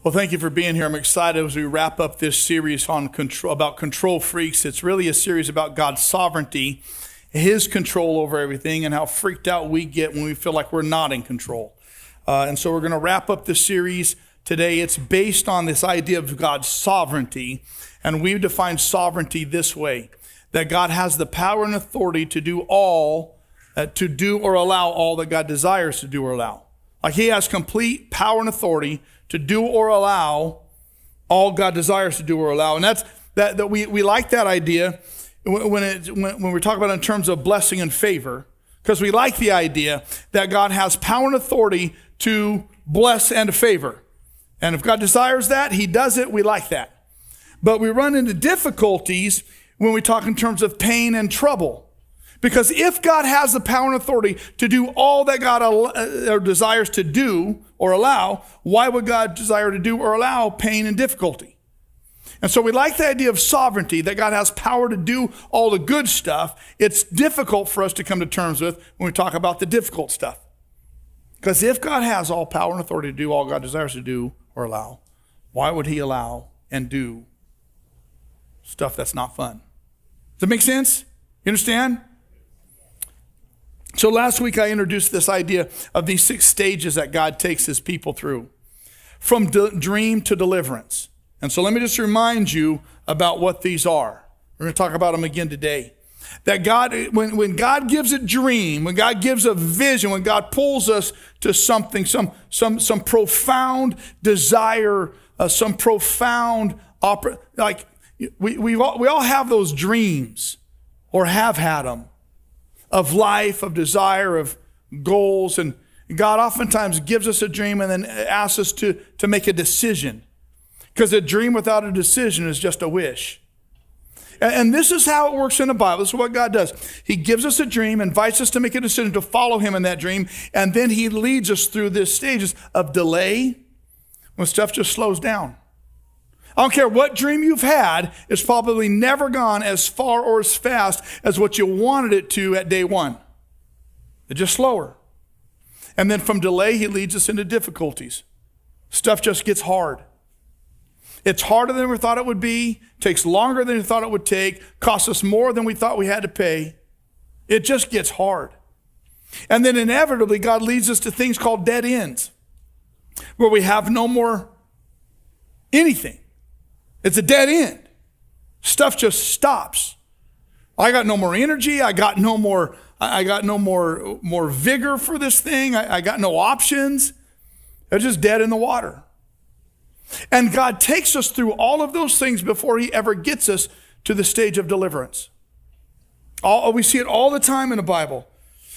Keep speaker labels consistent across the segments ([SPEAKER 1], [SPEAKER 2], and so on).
[SPEAKER 1] Well, thank you for being here. I'm excited as we wrap up this series on about control freaks. It's really a series about God's sovereignty, His control over everything, and how freaked out we get when we feel like we're not in control. And so we're going to wrap up this series today. It's based on this idea of God's sovereignty, and we define sovereignty this way, that God has the power and authority to do or allow all that God desires to do or allow. Like He has complete power and authority to do or allow all God desires to do or allow. And that we like that idea when we talk about it in terms of blessing and favor, because we like the idea that God has power and authority to bless and to favor. And if God desires that, He does it. We like that. But we run into difficulties when we talk in terms of pain and trouble. Because if God has the power and authority to do all that God desires to do or allow, why would God desire to do or allow pain and difficulty? And so we like the idea of sovereignty, that God has power to do all the good stuff. It's difficult for us to come to terms with when we talk about the difficult stuff. Because if God has all power and authority to do all God desires to do or allow, why would He allow and do stuff that's not fun? Does that make sense? You understand? So last week I introduced this idea of these 6 stages that God takes His people through, from dream to deliverance. And so let me just remind you about what these are. We're going to talk about them again today. That God, when God gives a dream, when God gives a vision, when God pulls us to something, some profound desire, some profound like we all have those dreams, or have had them, of life, of desire, of goals. And God oftentimes gives us a dream and then asks us to make a decision. Because a dream without a decision is just a wish. And this is how it works in the Bible. This is what God does. He gives us a dream, invites us to make a decision to follow Him in that dream, and then He leads us through these stages of delay when stuff just slows down. I don't care what dream you've had, it's probably never gone as far or as fast as what you wanted it to at day one. It's just slower. And then from delay, He leads us into difficulties. Stuff just gets hard. It's harder than we thought it would be, takes longer than we thought it would take, costs us more than we thought we had to pay. It just gets hard. And then inevitably, God leads us to things called dead ends, where we have no more anything. It's a dead end. Stuff just stops. I got no more energy. I got no more vigor for this thing. I got no options. They're just dead in the water. And God takes us through all of those things before He ever gets us to the stage of deliverance. We see it all the time in the Bible.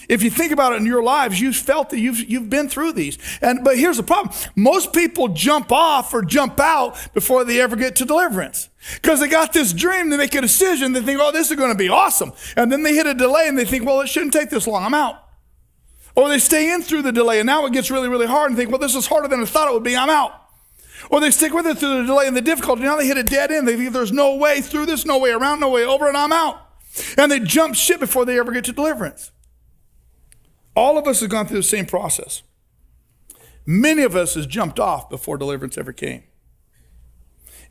[SPEAKER 1] If you think about it in your lives, you've felt that you've been through these. But here's the problem. Most people jump off or jump out before they ever get to deliverance. Because they got this dream, they make a decision, they think, oh, this is going to be awesome. And then they hit a delay and they think, well, it shouldn't take this long, I'm out. Or they stay in through the delay and now it gets really, really hard and think, well, this is harder than I thought it would be, I'm out. Or they stick with it through the delay and the difficulty. Now they hit a dead end. They think there's no way through this, no way around, no way over, and I'm out. And they jump ship before they ever get to deliverance. All of us have gone through the same process. Many of us has jumped off before deliverance ever came.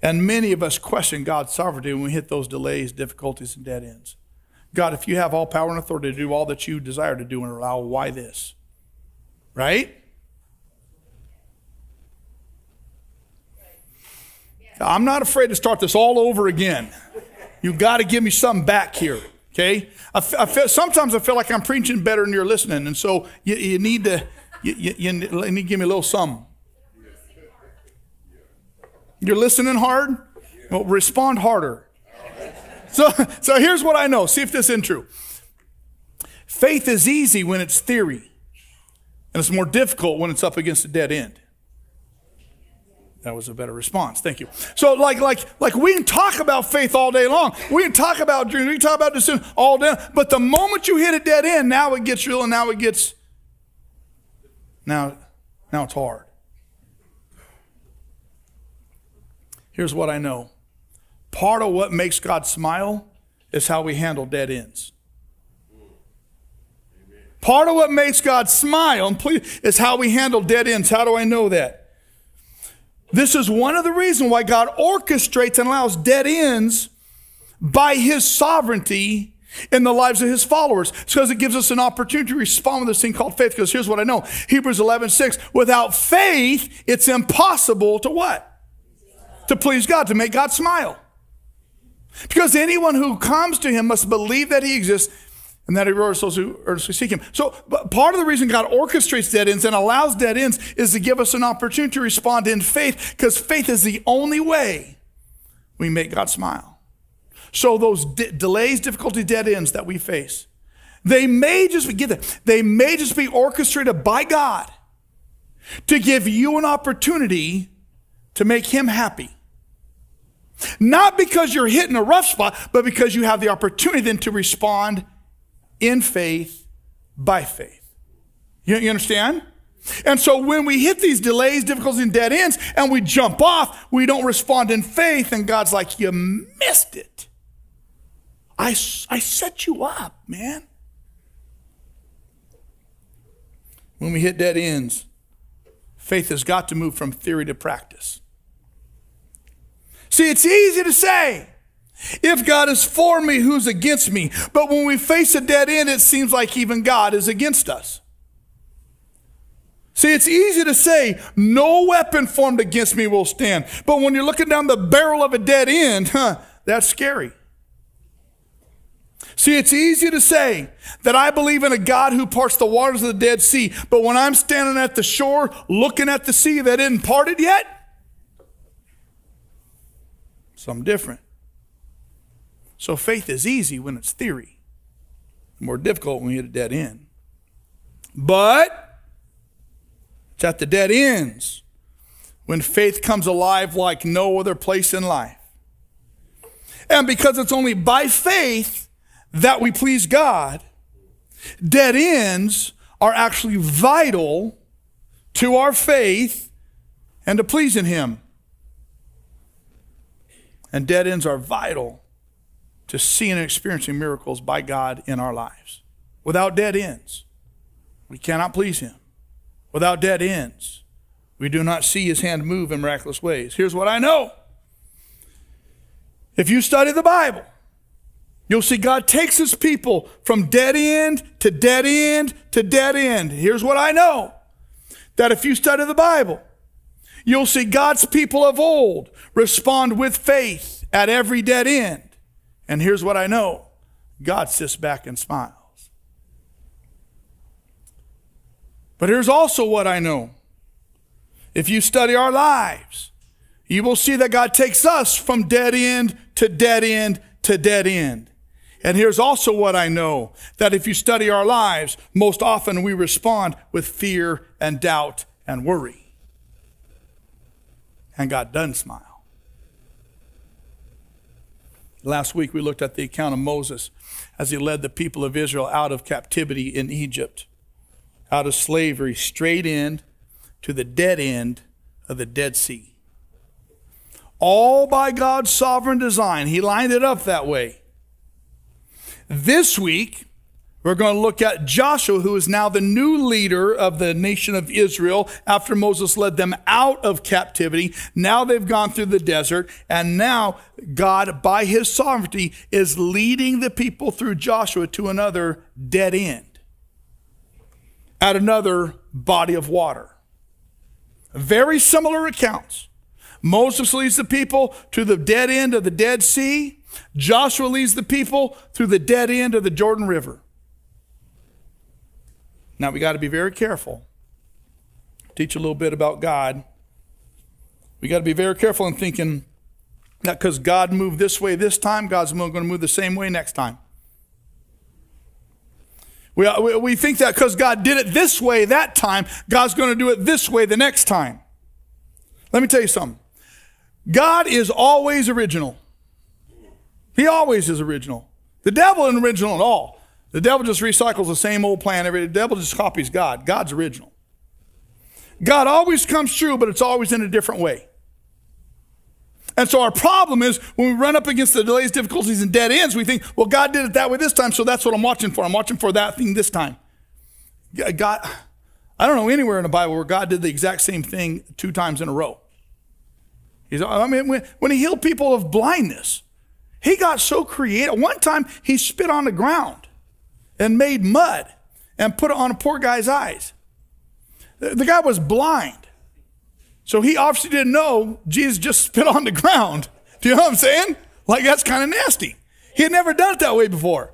[SPEAKER 1] And many of us question God's sovereignty when we hit those delays, difficulties, and dead ends. God, if you have all power and authority to do all that you desire to do and allow, why this? Right? I'm not afraid to start this all over again. You've got to give me something back here. Okay, sometimes I feel like I'm preaching better than you're listening, and so you need to give me a little something. You're listening hard? Well, respond harder. So here's what I know. See if this isn't true. Faith is easy when it's theory, and it's more difficult when it's up against a dead end. That was a better response. Thank you. So like we can talk about faith all day long. We can talk about dreams. We can talk about decision all day. But the moment you hit a dead end, now it gets real and now it's hard. Here's what I know. Part of what makes God smile is how we handle dead ends. Part of what makes God smile is how we handle dead ends. How do I know that? This is one of the reasons why God orchestrates and allows dead ends by his sovereignty in the lives of his followers. It's because it gives us an opportunity to respond with this thing called faith. Because here's what I know. Hebrews 11:6, without faith, it's impossible to what? To please God, to make God smile. Because anyone who comes to him must believe that he exists and that he rewards those who earnestly seek him. So part of the reason God orchestrates dead ends and allows dead ends is to give us an opportunity to respond in faith, because faith is the only way we make God smile. So those delays, difficulties, dead ends that we face, they may just be orchestrated by God to give you an opportunity to make him happy. Not because you're hitting a rough spot, but because you have the opportunity then to respond in faith, by faith. You understand? And so when we hit these delays, difficulties, and dead ends, and we jump off, we don't respond in faith, and God's like, you missed it. I set you up, man. When we hit dead ends, faith has got to move from theory to practice. See, it's easy to say, if God is for me, who's against me? But when we face a dead end, it seems like even God is against us. See, it's easy to say, no weapon formed against me will stand. But when you're looking down the barrel of a dead end, that's scary. See, it's easy to say that I believe in a God who parts the waters of the Dead Sea. But when I'm standing at the shore, looking at the sea that isn't parted yet, something different. So faith is easy when it's theory. More difficult when we hit a dead end. But it's at the dead ends when faith comes alive like no other place in life. And because it's only by faith that we please God, dead ends are actually vital to our faith and to pleasing him. And dead ends are vital to seeing and experiencing miracles by God in our lives. Without dead ends, we cannot please him. Without dead ends, we do not see his hand move in miraculous ways. Here's what I know. If you study the Bible, you'll see God takes his people from dead end to dead end to dead end. Here's what I know. That if you study the Bible, you'll see God's people of old respond with faith at every dead end. And here's what I know. God sits back and smiles. But here's also what I know. If you study our lives, you will see that God takes us from dead end to dead end to dead end. And here's also what I know. That if you study our lives, most often we respond with fear and doubt and worry. And God doesn't smile. Last week we looked at the account of Moses as he led the people of Israel out of captivity in Egypt, out of slavery, straight in to the dead end of the Dead Sea. All by God's sovereign design. He lined it up that way. This week, we're going to look at Joshua, who is now the new leader of the nation of Israel after Moses led them out of captivity. Now they've gone through the desert, and now God, by his sovereignty, is leading the people through Joshua to another dead end, at another body of water. Very similar accounts. Moses leads the people to the dead end of the Dead Sea. Joshua leads the people through the dead end of the Jordan River. Now we got to be very careful. Teach a little bit about God. We got to be very careful in thinking that because God moved this way this time, God's going to move the same way next time. We think that because God did it this way that time, God's going to do it this way the next time. Let me tell you something. God is always original. He always is original. The devil isn't original at all. The devil just recycles the same old plan every day. The devil just copies God. God's original. God always comes true, but it's always in a different way. And so our problem is when we run up against the delays, difficulties, and dead ends, we think, well, God did it that way this time, so that's what I'm watching for. I'm watching for that thing this time. God, I don't know anywhere in the Bible where God did the exact same thing 2 times in a row. I mean, when he healed people of blindness, he got so creative. One time he spit on the ground and made mud and put it on a poor guy's eyes. The guy was blind. So he obviously didn't know Jesus just spit on the ground. Do you know what I'm saying? Like, that's kind of nasty. He had never done it that way before.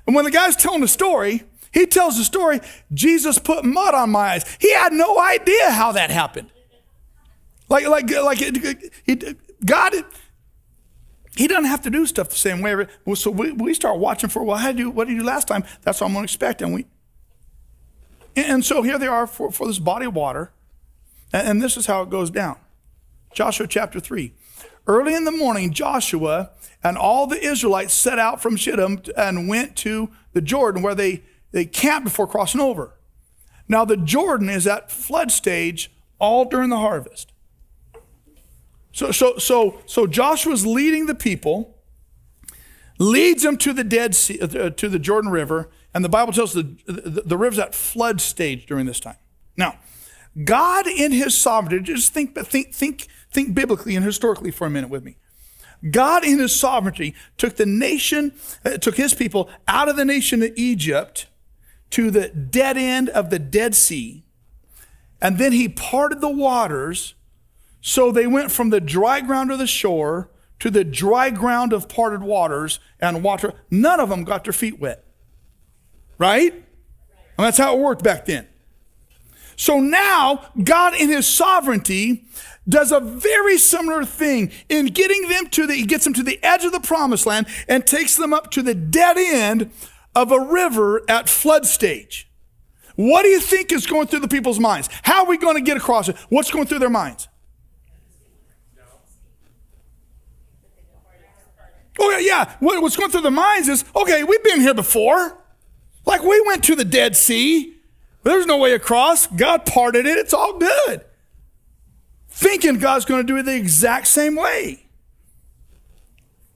[SPEAKER 1] And when the guy's telling the story, he tells the story, Jesus put mud on my eyes. He had no idea how that happened. God, he doesn't have to do stuff the same way. So we start watching for, well, what did you do last time? That's what I'm going to expect. And so here they are for this body of water. And this is how it goes down. Joshua chapter 3. Early in the morning, Joshua and all the Israelites set out from Shittim and went to the Jordan, where they camped before crossing over. Now the Jordan is at flood stage all during the harvest. So Joshua's leading the people, leads them to the Dead Sea, to the Jordan River, and the Bible tells us the river's at flood stage during this time. Now, God in his sovereignty, just think biblically and historically for a minute with me. God in his sovereignty took his people out of the nation of Egypt to the dead end of the Dead Sea, and then he parted the waters, so they went from the dry ground of the shore to the dry ground of parted waters and water. None of them got their feet wet. Right? And that's how it worked back then. So now, God in his sovereignty does a very similar thing in getting them he gets them to the edge of the promised land and takes them up to the dead end of a river at flood stage. What do you think is going through the people's minds? How are we going to get across it? What's going through their minds? Oh, yeah. What's going through their minds is, okay, we've been here before. Like, we went to the Dead Sea. There's no way across. God parted it. It's all good. Thinking God's going to do it the exact same way.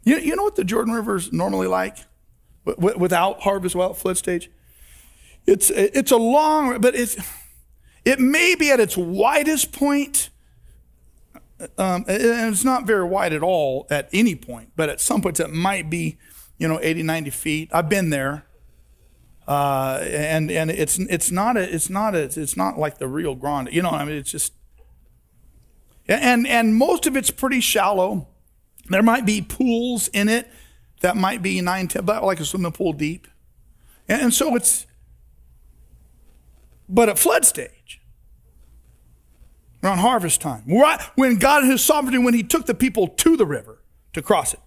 [SPEAKER 1] You know what the Jordan River is normally like? Without harvest, without flood stage? It's a long, but it may be at its widest point. And it's not very wide at all at any point, but at some points it might be, 80, 90 feet. I've been there. And it's not like the Rio Grande, it's just, and most of it's pretty shallow. There might be pools in it that might be 9, 10, like a swimming pool deep. And so but at flood stage, around harvest time, right when God in his sovereignty, when he took the people to the river to cross it,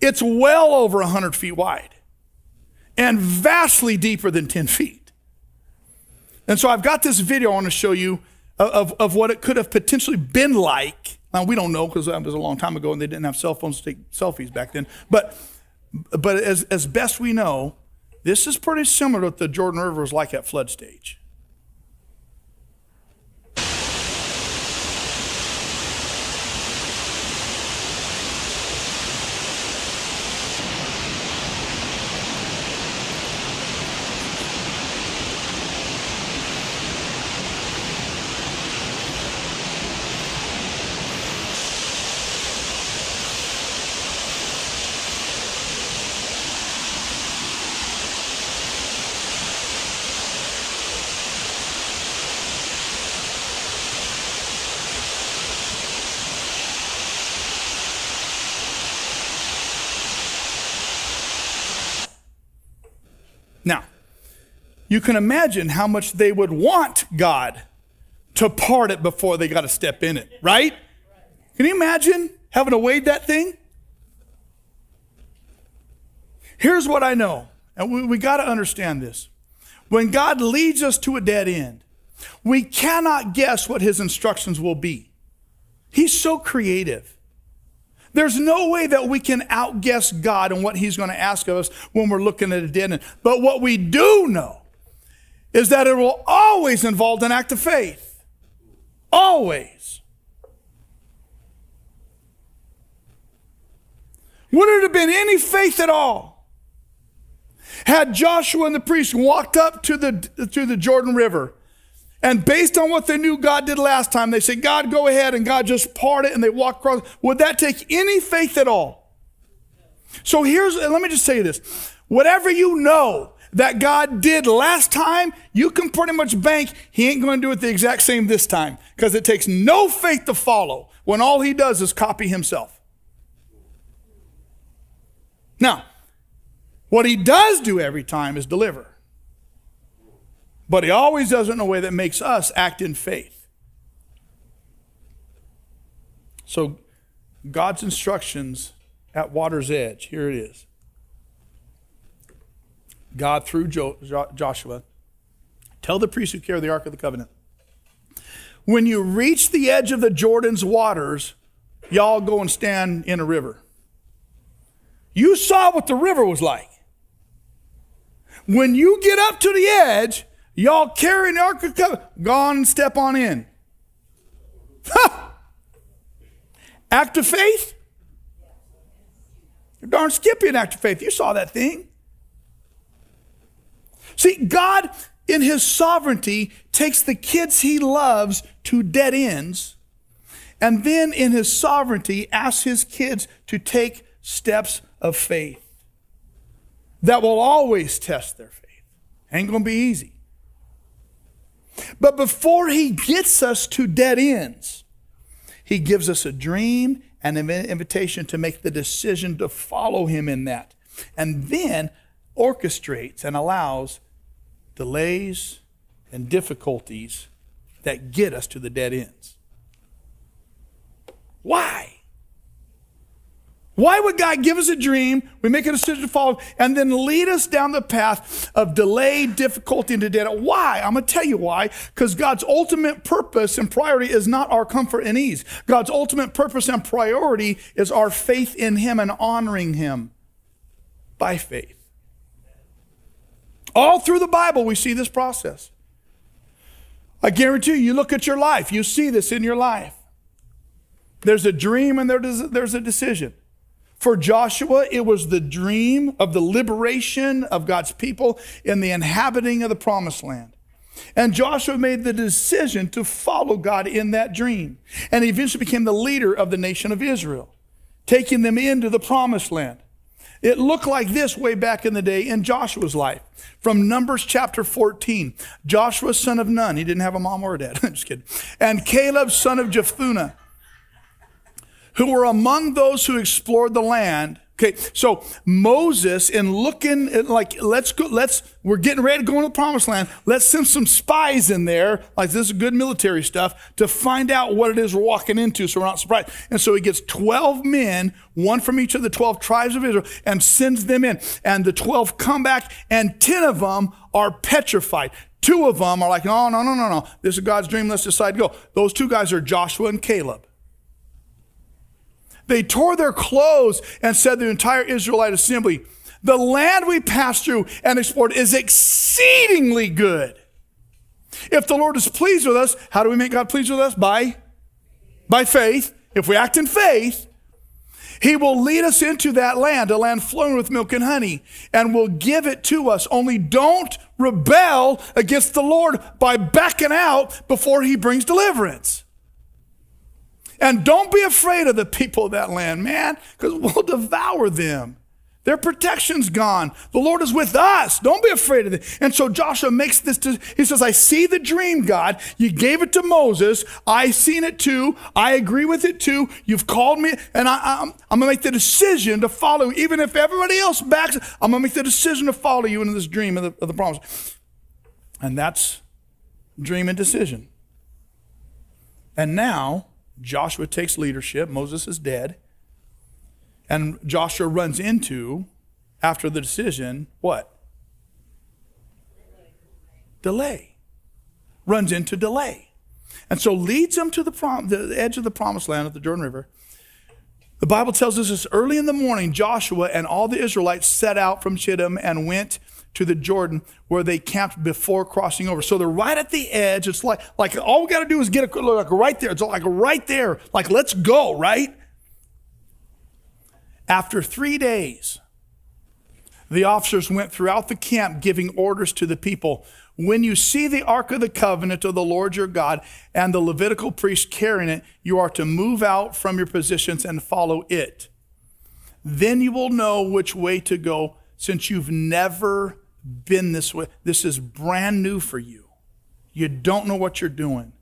[SPEAKER 1] it's well over 100 feet wide and vastly deeper than 10 feet. And so I've got this video I want to show you of what it could have potentially been like. Now, we don't know because that was a long time ago and they didn't have cell phones to take selfies back then. But as best we know, this is pretty similar to what the Jordan River was like at flood stage. Now, you can imagine how much they would want God to part it before they got to step in it, right? Can you imagine having to wade that thing? Here's what I know, and we got to understand this. When God leads us to a dead end, we cannot guess what his instructions will be. He's so creative. There's no way that we can outguess God and what he's going to ask of us when we're looking at a dead end. But what we do know is that it will always involve an act of faith. Always. Would it have been any faith at all had Joshua and the priests walked up to the Jordan River And based on what they knew God did last time, they said, God, go ahead, and God just parted and they walked across. Would that take any faith at all? So let me just say this. Whatever you know that God did last time, you can pretty much bank he ain't going to do it the exact same this time, because it takes no faith to follow when all he does is copy himself. Now, what he does do every time is deliver. But he always does it in a way that makes us act in faith. So God's instructions at water's edge, here it is. God, through Joshua, tell the priests who carry the Ark of the Covenant, when you reach the edge of the Jordan's waters, y'all go and stand in a river. You saw what the river was like. When you get up to the edge, y'all carrying the Ark of the Covenant, go on and step on in. Ha! Act of faith? You're darn skippy an act of faith. You saw that thing. See, God, in his sovereignty, takes the kids he loves to dead ends, and then in his sovereignty asks his kids to take steps of faith that will always test their faith. Ain't going to be easy. But before he gets us to dead ends, he gives us a dream and an invitation to make the decision to follow him in that. And then orchestrates and allows delays and difficulties that get us to the dead ends. Why? Why would God give us a dream, we make a decision to follow, and then lead us down the path of delay, difficulty, and to dead end? Why? I'm going to tell you why. Because God's ultimate purpose and priority is not our comfort and ease. God's ultimate purpose and priority is our faith in him and honoring him by faith. All through the Bible, we see this process. I guarantee you, you look at your life, you see this in your life. There's a dream and there's a decision. For Joshua, it was the dream of the liberation of God's people in the inhabiting of the promised land. And Joshua made the decision to follow God in that dream. And he eventually became the leader of the nation of Israel, taking them into the promised land. It looked like this way back in the day in Joshua's life. From Numbers chapter 14, Joshua, son of Nun, he didn't have a mom or a dad, I'm just kidding, and Caleb, son of Jephunneh, who were among those who explored the land. Okay, so Moses, in looking at like, we're getting ready to go into the promised land. Let's send some spies in there, like this is good military stuff, to find out what it is we're walking into so we're not surprised. And so he gets 12 men, one from each of the 12 tribes of Israel, and sends them in. And the 12 come back, and 10 of them are petrified. 2 of them are like, no. This is God's dream. Let's decide to go. Those 2 guys are Joshua and Caleb. They tore their clothes and said to the entire Israelite assembly, the land we passed through and explored is exceedingly good. If the Lord is pleased with us, how do we make God pleased with us? By faith. If we act in faith, he will lead us into that land, a land flowing with milk and honey, and will give it to us. Only don't rebel against the Lord by backing out before he brings deliverance. And don't be afraid of the people of that land, man, because we'll devour them. Their protection's gone. The Lord is with us. Don't be afraid of them. And so Joshua makes this, he says, I see the dream, God. You gave it to Moses. I seen it too. I agree with it too. You've called me, and I'm going to make the decision to follow. Even if everybody else backs, I'm going to make the decision to follow you into this dream of the promise. And that's dream and decision. And now Joshua takes leadership. Moses is dead. And Joshua runs into, after the decision, what? Delay. Runs into delay. And so leads them to the edge of the promised land at the Jordan River. The Bible tells us this: early in the morning, Joshua and all the Israelites set out from Shittim and went to the Jordan, where they camped before crossing over. So they're right at the edge. It's like all we got to do is get right there. It's like right there. Like, let's go, right? After 3 days, the officers went throughout the camp giving orders to the people. When you see the Ark of the Covenant of the Lord your God and the Levitical priest carrying it, you are to move out from your positions and follow it. Then you will know which way to go, since you've never been this way. This is brand new for you. You don't know what you're doing.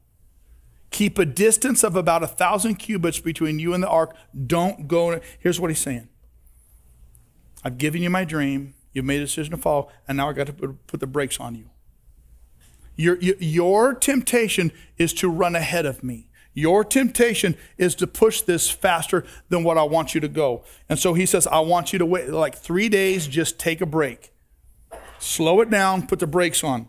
[SPEAKER 1] Keep a distance of about 1,000 cubits between you and the ark. Don't go. Here's what he's saying. I've given you my dream. You've made a decision to follow, and now I got to put the brakes on you. Your temptation is to run ahead of me. Your temptation is to push this faster than what I want you to go. And so he says, I want you to wait like 3 days, just take a break. Slow it down, put the brakes on.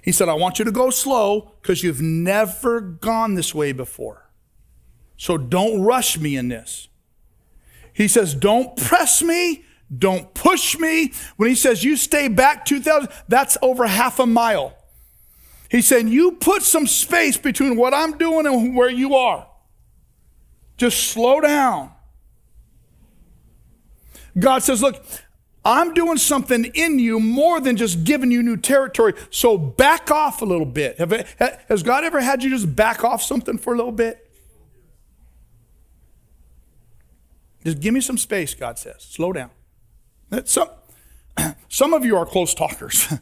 [SPEAKER 1] He said, I want you to go slow because you've never gone this way before. So don't rush me in this. He says, don't press me. Don't push me. When he says you stay back 2,000, that's over half a mile. He's saying you put some space between what I'm doing and where you are. Just slow down. God says, look, I'm doing something in you more than just giving you new territory. So back off a little bit. Has God ever had you just back off something for a little bit? Just give me some space, God says. Slow down. Some of you are close talkers.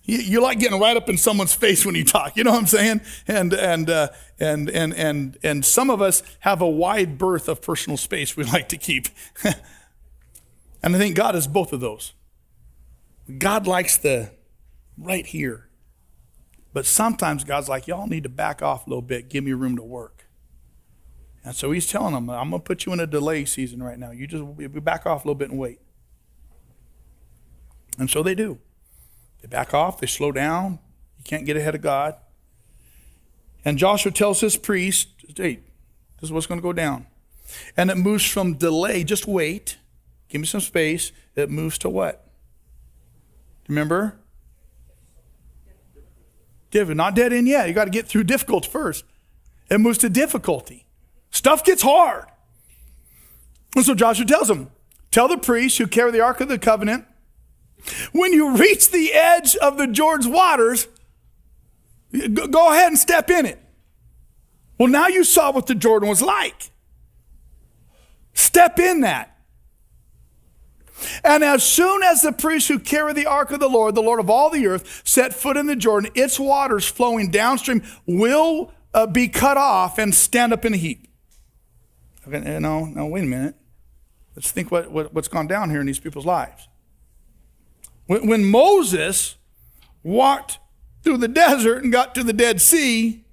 [SPEAKER 1] You like getting right up in someone's face when you talk. You know what I'm saying? And some of us have a wide berth of personal space we like to keep. And I think God is both of those. God likes the right here. But sometimes God's like, y'all need to back off a little bit. Give me room to work. And so he's telling them, I'm going to put you in a delay season right now. You just back off a little bit and wait. And so they do. They back off. They slow down. You can't get ahead of God. And Joshua tells his priest, hey, this is what's going to go down. And it moves from delay, just wait. Give me some space. It moves to what? Remember? Not dead end yet. You got to get through difficult first. It moves to difficulty. Stuff gets hard. And so Joshua tells them, tell the priests who carry the Ark of the Covenant, when you reach the edge of the Jordan's waters, go ahead and step in it. Well, now you saw what the Jordan was like. Step in that. And as soon as the priests who carry the ark of the Lord of all the earth, set foot in the Jordan, its waters flowing downstream will be cut off and stand up in a heap. Okay, no, wait a minute. Let's think what's gone down here in these people's lives. When Moses walked through the desert and got to the Dead Sea,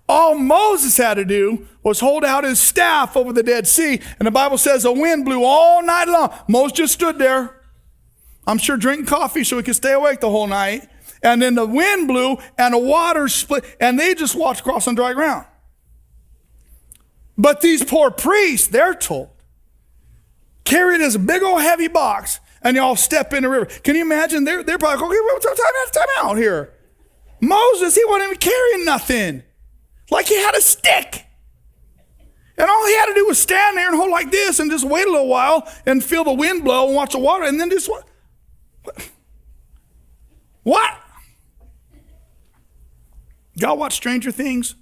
[SPEAKER 1] all Moses had to do was hold out his staff over the Dead Sea. And the Bible says a wind blew all night long. Moses just stood there. I'm sure drinking coffee so he could stay awake the whole night. And then the wind blew and the water split and they just walked across on dry ground. But these poor priests, they're told, carry this big old heavy box and y'all step in the river. Can you imagine? They're probably going, okay, time out here. Moses, he wasn't even carrying nothing. Like he had a stick. And all he had to do was stand there and hold like this and just wait a little while and feel the wind blow and watch the water and then just what? What? Y'all watch Stranger Things?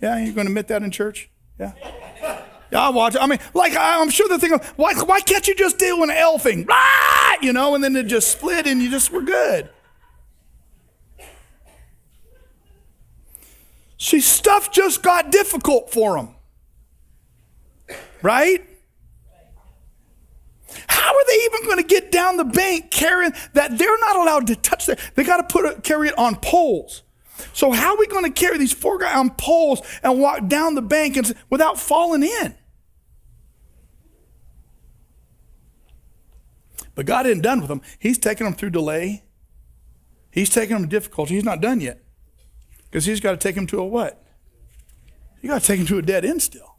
[SPEAKER 1] Yeah, you're going to admit that in church? Yeah. Yeah, I watch it. I mean, like I'm sure the thing, why can't you just do an L thing? Blah! You know, and then it just split and you just were good. See, stuff just got difficult for them. Right? How are they even going to get down the bank carrying that? They're not allowed to touch that. They got to carry it on poles. So how are we going to carry these four guys on poles and walk down the bank without falling in? But God isn't done with them. He's taking them through delay. He's taking them to difficulty. He's not done yet. Because he's got to take him to a what? You got to take him to a dead end still.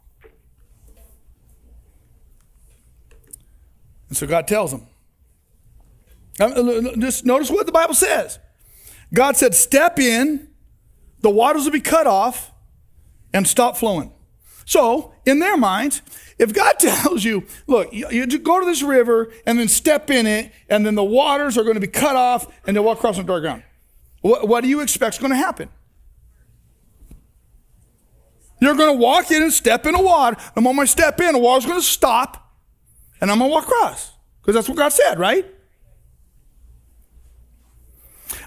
[SPEAKER 1] And so God tells him. Just notice what the Bible says. God said, step in, the waters will be cut off, and stop flowing. So, in their minds, if God tells you, look, you go to this river and then step in it, and then the waters are going to be cut off and they'll walk across on dry ground, what do you expect is going to happen? You're going to walk in and step in the water. The moment I step in, the water's going to stop, and I'm going to walk across. Because that's what God said, right?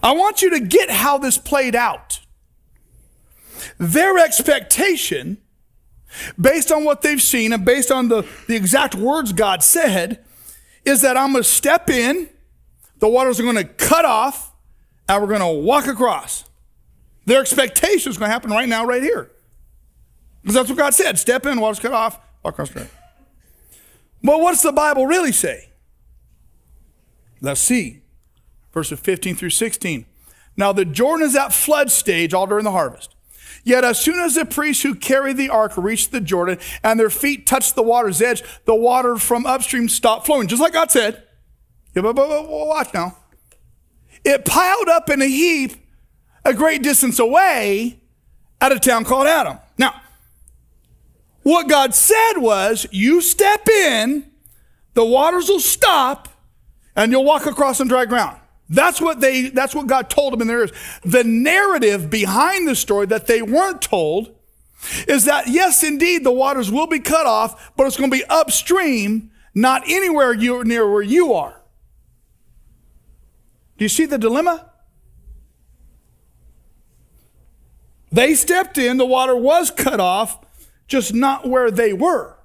[SPEAKER 1] I want you to get how this played out. Their expectation, based on what they've seen and based on the exact words God said, is that I'm going to step in, the waters are going to cut off, and we're going to walk across. Their expectation is going to happen right now, right here. Because that's what God said. Step in, water's cut off, walk across the river. But what's the Bible really say? Let's see. Verses 15 through 16. Now the Jordan is at flood stage all during the harvest. Yet as soon as the priests who carried the ark reached the Jordan and their feet touched the water's edge, the water from upstream stopped flowing. Just like God said. Yeah, but watch now. It piled up in a heap a great distance away at a town called Adam. Now, what God said was, you step in, the waters will stop, and you'll walk across on dry ground. That's what God told them in their ears. The narrative behind the story that they weren't told is that, yes, indeed, the waters will be cut off, but it's going to be upstream, not anywhere near where you are. Do you see the dilemma? They stepped in, the water was cut off, just not where they were.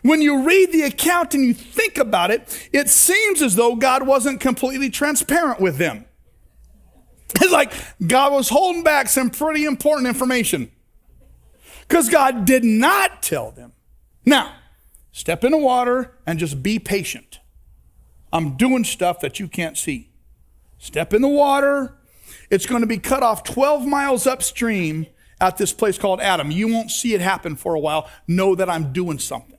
[SPEAKER 1] When you read the account and you think about it, it seems as though God wasn't completely transparent with them. It's like God was holding back some pretty important information because God did not tell them. Now, step in the water and just be patient. I'm doing stuff that you can't see. Step in the water. It's going to be cut off 12 miles upstream at this place called Adam. You won't see it happen for a while. Know that I'm doing something.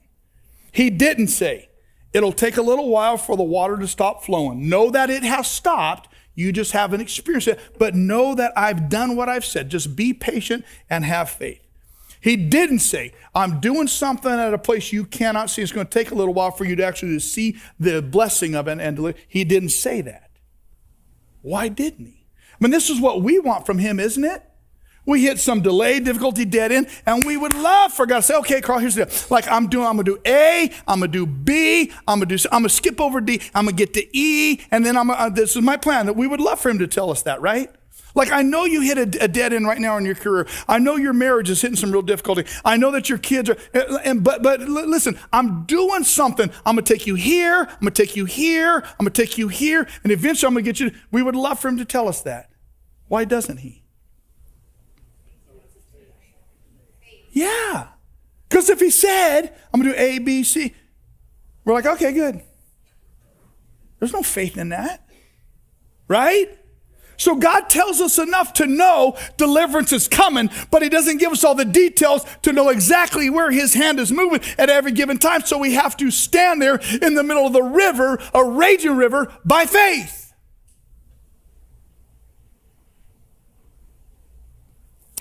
[SPEAKER 1] He didn't say, it'll take a little while for the water to stop flowing. Know that it has stopped. You just haven't experienced it. But know that I've done what I've said. Just be patient and have faith. He didn't say, I'm doing something at a place you cannot see. It's going to take a little while for you to actually see the blessing of it. And he didn't say that. Why didn't he? I mean, this is what we want from him, isn't it? We hit some delay, difficulty, dead end, and we would love for God to say, okay, Carl, here's the deal. Like I'm going to do A, I'm going to do B, I'm going to skip over D, I'm going to get to E, and then this is my plan. That we would love for him to tell us that, right? Like I know you hit a dead end right now in your career. I know your marriage is hitting some real difficulty. I know that your kids are, but listen, I'm doing something. I'm going to take you here, I'm going to take you here, I'm going to take you here, and eventually I'm going to get you. We would love for him to tell us that. Why doesn't he? Yeah. Because if he said, I'm going to do A, B, C, we're like, okay, good. There's no faith in that. Right? So God tells us enough to know deliverance is coming, but he doesn't give us all the details to know exactly where his hand is moving at every given time. So we have to stand there in the middle of the river, a raging river, by faith.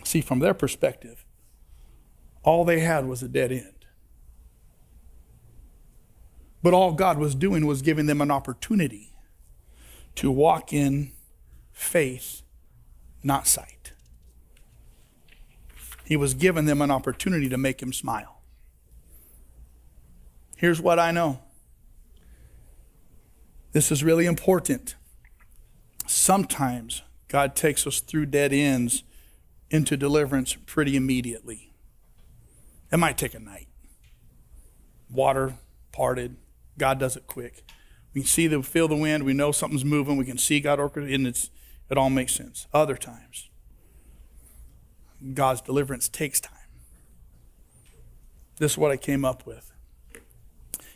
[SPEAKER 1] See, from their perspective, all they had was a dead end. But all God was doing was giving them an opportunity to walk in faith, not sight. He was giving them an opportunity to make him smile. Here's what I know. This is really important. Sometimes God takes us through dead ends into deliverance pretty immediately. It might take a night. Water parted. God does it quick. We can feel the wind. We know something's moving. We can see God orchestrating, and it all makes sense. Other times, God's deliverance takes time. This is what I came up with.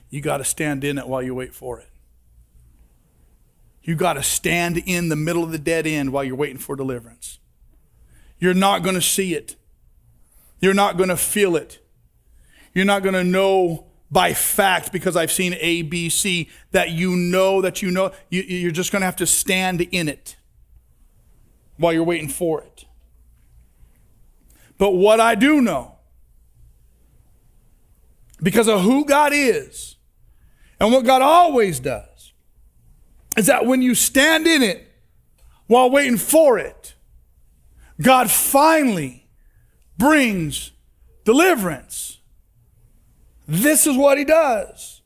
[SPEAKER 1] You got to stand in it while you wait for it. You got to stand in the middle of the dead end while you're waiting for deliverance. You're not going to see it. You're not going to feel it. You're not going to know by fact because I've seen A, B, C that you know. You're just going to have to stand in it while you're waiting for it. But what I do know because of who God is and what God always does, is that when you stand in it while waiting for it, God finally brings deliverance. This is what he does.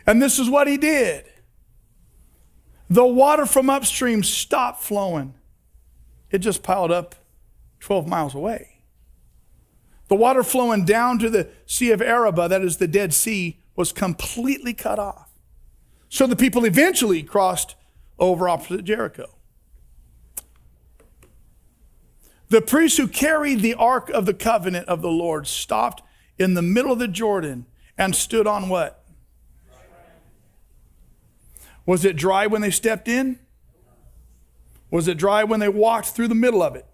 [SPEAKER 1] And this is what he did. The water from upstream stopped flowing. It just piled up 12 miles away. The water flowing down to the Sea of Arabah, that is the Dead Sea, was completely cut off. So the people eventually crossed over opposite Jericho. The priests who carried the Ark of the Covenant of the Lord stopped in the middle of the Jordan and stood on what? Was it dry when they stepped in? Was it dry when they walked through the middle of it?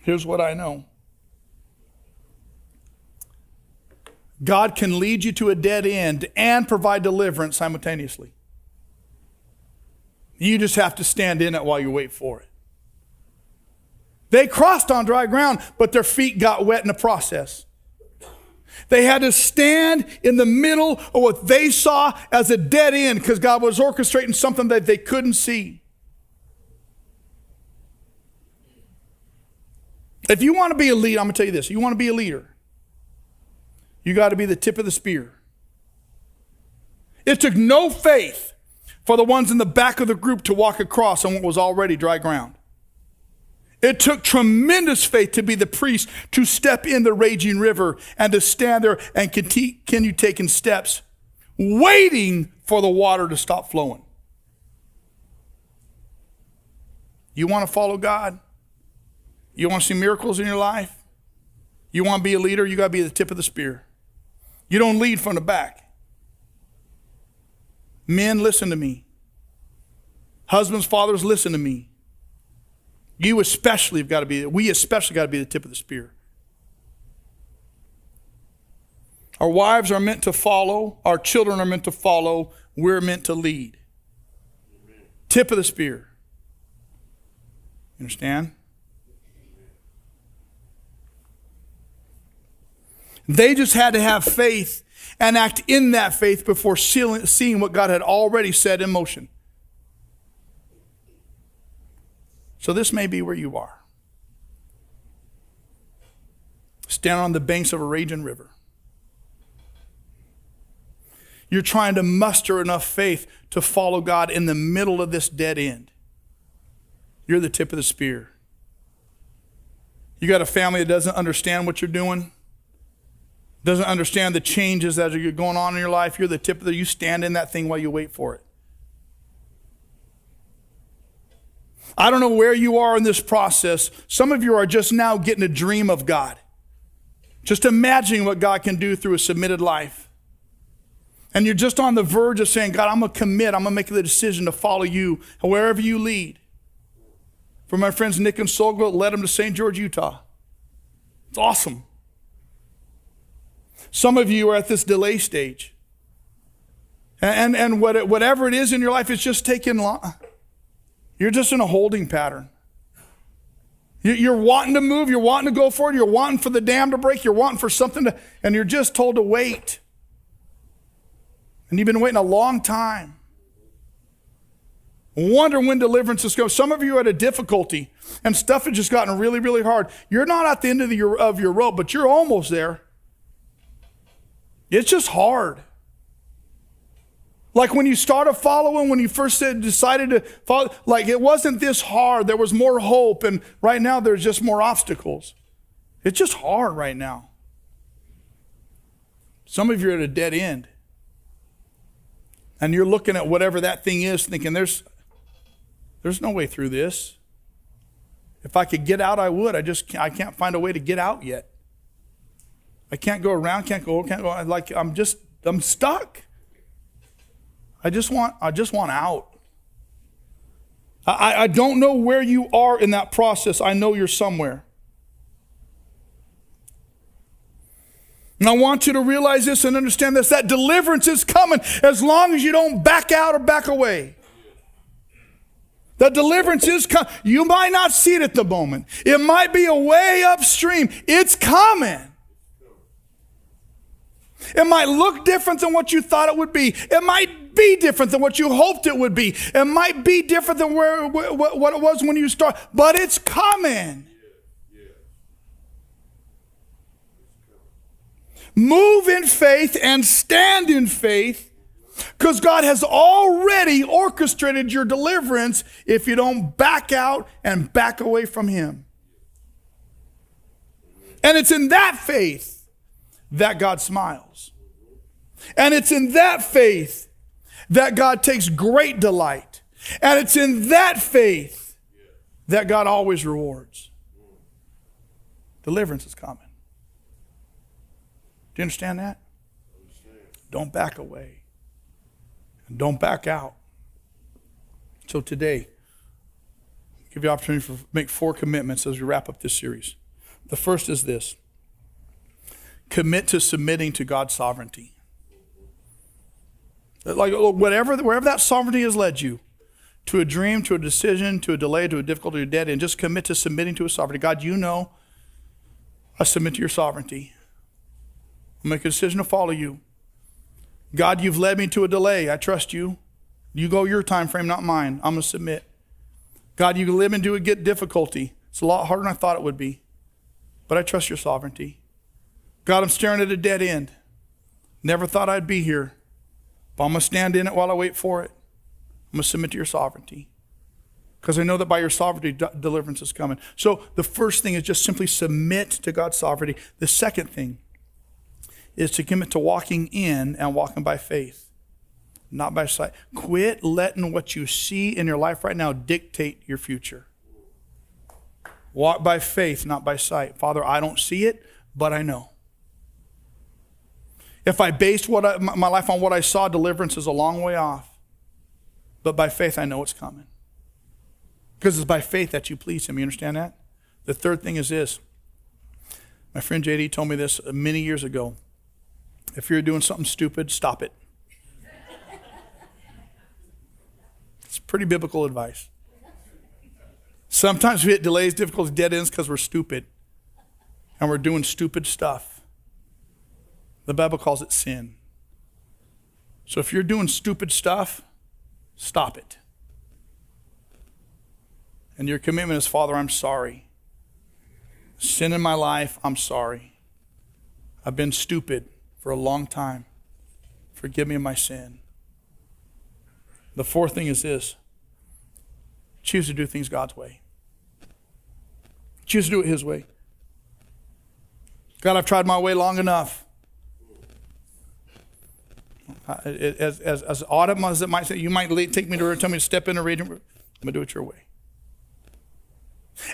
[SPEAKER 1] Here's what I know. God can lead you to a dead end and provide deliverance simultaneously. You just have to stand in it while you wait for it. They crossed on dry ground, but their feet got wet in the process. They had to stand in the middle of what they saw as a dead end because God was orchestrating something that they couldn't see. If you want to be a leader, I'm going to tell you this. You want to be a leader, you got to be the tip of the spear. It took no faith for the ones in the back of the group to walk across on what was already dry ground. It took tremendous faith to be the priest to step in the raging river and to stand there and continue taking steps, waiting for the water to stop flowing. You want to follow God? You want to see miracles in your life? You want to be a leader? You got to be the tip of the spear. You don't lead from the back. Men, listen to me. Husbands, fathers, listen to me. You especially have got to be, we especially got to be the tip of the spear. Our wives are meant to follow. Our children are meant to follow. We're meant to lead. Amen. Tip of the spear. You understand? They just had to have faith and act in that faith before seeing what God had already set in motion. So this may be where you are. Stand on the banks of a raging river. You're trying to muster enough faith to follow God in the middle of this dead end. You're the tip of the spear. You got a family that doesn't understand what you're doing, doesn't understand the changes that are going on in your life. You're the tip of the, you stand in that thing while you wait for it. I don't know where you are in this process. Some of you are just now getting a dream of God. Just imagining what God can do through a submitted life. And you're just on the verge of saying, God, I'm going to commit. I'm going to make the decision to follow you wherever you lead. For my friends Nick and Solgo, led them to St. George, Utah. It's awesome. Some of you are at this delay stage. And whatever it is in your life, it's just taking long. You're just in a holding pattern. You're wanting to move. You're wanting to go forward. You're wanting for the dam to break. You're wanting for something to, and you're just told to wait. And you've been waiting a long time. Wonder when deliverance is going. Some of you are at a difficulty, and stuff has just gotten really, really hard. You're not at the end of your rope, but you're almost there. It's just hard. Like when you started following, when you first decided to follow, like it wasn't this hard. There was more hope, and right now there's just more obstacles. It's just hard right now. Some of you are at a dead end. And you're looking at whatever that thing is, thinking there's no way through this. If I could get out, I would. I can't find a way to get out yet. I can't go around, can't go. Like I'm stuck. I just want out. I don't know where you are in that process. I know you're somewhere. And I want you to realize this and understand this, that deliverance is coming as long as you don't back out or back away. That deliverance is coming. You might not see it at the moment. It might be a way upstream. It's coming. It might look different than what you thought it would be. It might be different than what you hoped it would be. It might be different than what it was when you start, but it's coming. Move in faith and stand in faith, because God has already orchestrated your deliverance if you don't back out and back away from Him. And it's in that faith that God smiles. And it's in that faith that God takes great delight. And it's in that faith that God always rewards. Deliverance is coming. Do you understand that? Don't back away. And don't back out. So today, I'll give you the opportunity to make 4 commitments as we wrap up this series. The first is this. Commit to submitting to God's sovereignty. Like wherever that sovereignty has led you, to a dream, to a decision, to a delay, to a difficulty, to a dead end, just commit to submitting to His sovereignty. God, you know, I submit to your sovereignty. I'll make a decision to follow you. God, you've led me to a delay. I trust you. You go your time frame, not mine. I'm going to submit. God, you led me to a difficulty. It's a lot harder than I thought it would be. But I trust your sovereignty. God, I'm staring at a dead end. Never thought I'd be here. But I'm going to stand in it while I wait for it. I'm going to submit to your sovereignty. Because I know that by your sovereignty, deliverance is coming. So the first thing is just simply submit to God's sovereignty. The second thing is to commit to walking in and walking by faith, not by sight. Quit letting what you see in your life right now dictate your future. Walk by faith, not by sight. Father, I don't see it, but I know. If I based my life on what I saw, deliverance is a long way off. But by faith, I know it's coming. Because it's by faith that you please Him. You understand that? The third thing is this. My friend JD told me this many years ago. If you're doing something stupid, stop it. It's pretty biblical advice. Sometimes we hit delays, difficulties, dead ends because we're stupid. And we're doing stupid stuff. The Bible calls it sin. So if you're doing stupid stuff, stop it. And your commitment is, Father, I'm sorry. Sin in my life, I'm sorry. I've been stupid for a long time. Forgive me of my sin. The fourth thing is this. Choose to do things God's way. Choose to do it His way. God, I've tried my way long enough. As autumn as it might say, you might take me to tell me to step in a region. I'm going to do it your way.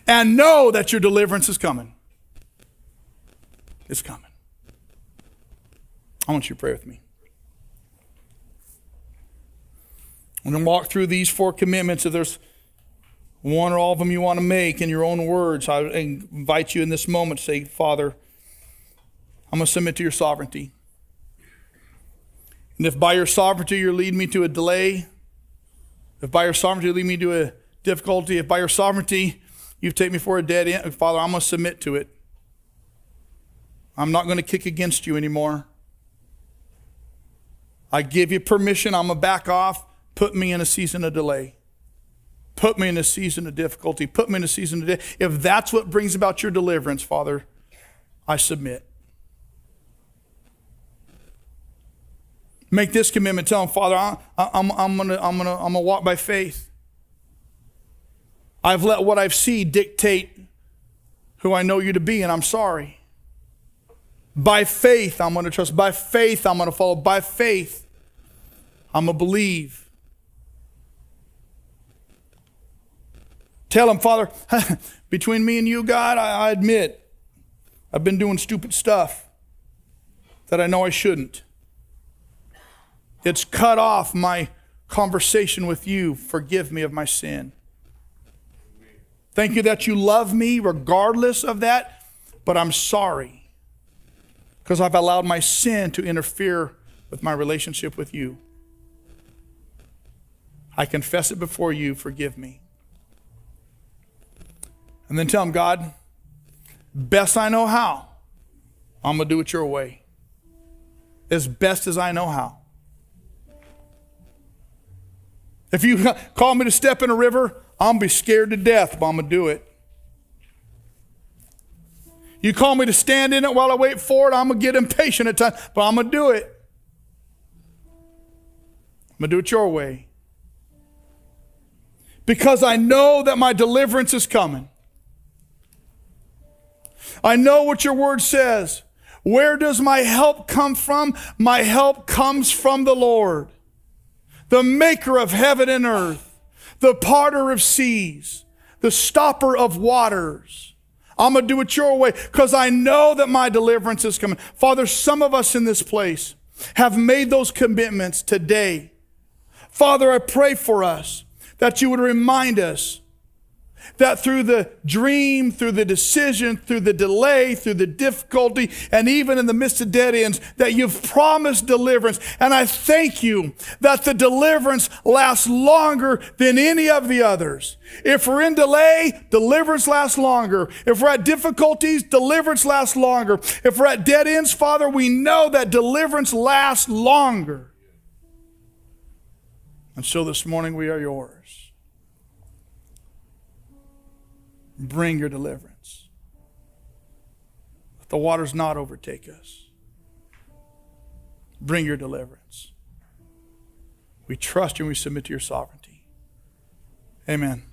[SPEAKER 1] And know that your deliverance is coming. It's coming. I want you to pray with me. I'm going to walk through these 4 commitments. If there's one or all of them you want to make in your own words, I invite you in this moment to say, Father, I'm going to submit to your sovereignty. And if by your sovereignty you're leading me to a delay, if by your sovereignty you lead me to a difficulty, if by your sovereignty you've taken me for a dead end, Father, I'm going to submit to it. I'm not going to kick against you anymore. I give you permission. I'm going to back off. Put me in a season of delay. Put me in a season of difficulty. Put me in a season of delay. If that's what brings about your deliverance, Father, I submit. Make this commitment. Tell him, Father, I'm gonna walk by faith. I've let what I've seen dictate who I know you to be, and I'm sorry. By faith, I'm going to trust. By faith, I'm going to follow. By faith, I'm going to believe. Tell him, Father, between me and you, God, I admit I've been doing stupid stuff that I know I shouldn't. It's cut off my conversation with you. Forgive me of my sin. Thank you that you love me regardless of that, but I'm sorry because I've allowed my sin to interfere with my relationship with you. I confess it before you. Forgive me. And then tell him, God, best I know how, I'm going to do it your way. as best as I know how. If you call me to step in a river, I'm going to be scared to death, but I'm going to do it. You call me to stand in it while I wait for it, I'm going to get impatient at times, but I'm going to do it. I'm going to do it your way. Because I know that my deliverance is coming. I know what your word says. Where does my help come from? My help comes from the Lord, the maker of heaven and earth, the parter of seas, the stopper of waters. I'm going to do it your way because I know that my deliverance is coming. Father, some of us in this place have made those commitments today. Father, I pray for us that you would remind us that through the dream, through the decision, through the delay, through the difficulty, and even in the midst of dead ends, that you've promised deliverance. And I thank you that the deliverance lasts longer than any of the others. If we're in delay, deliverance lasts longer. If we're at difficulties, deliverance lasts longer. If we're at dead ends, Father, we know that deliverance lasts longer. And so this morning we are yours. Bring your deliverance. Let the waters not overtake us. Bring your deliverance. We trust you and we submit to your sovereignty. Amen.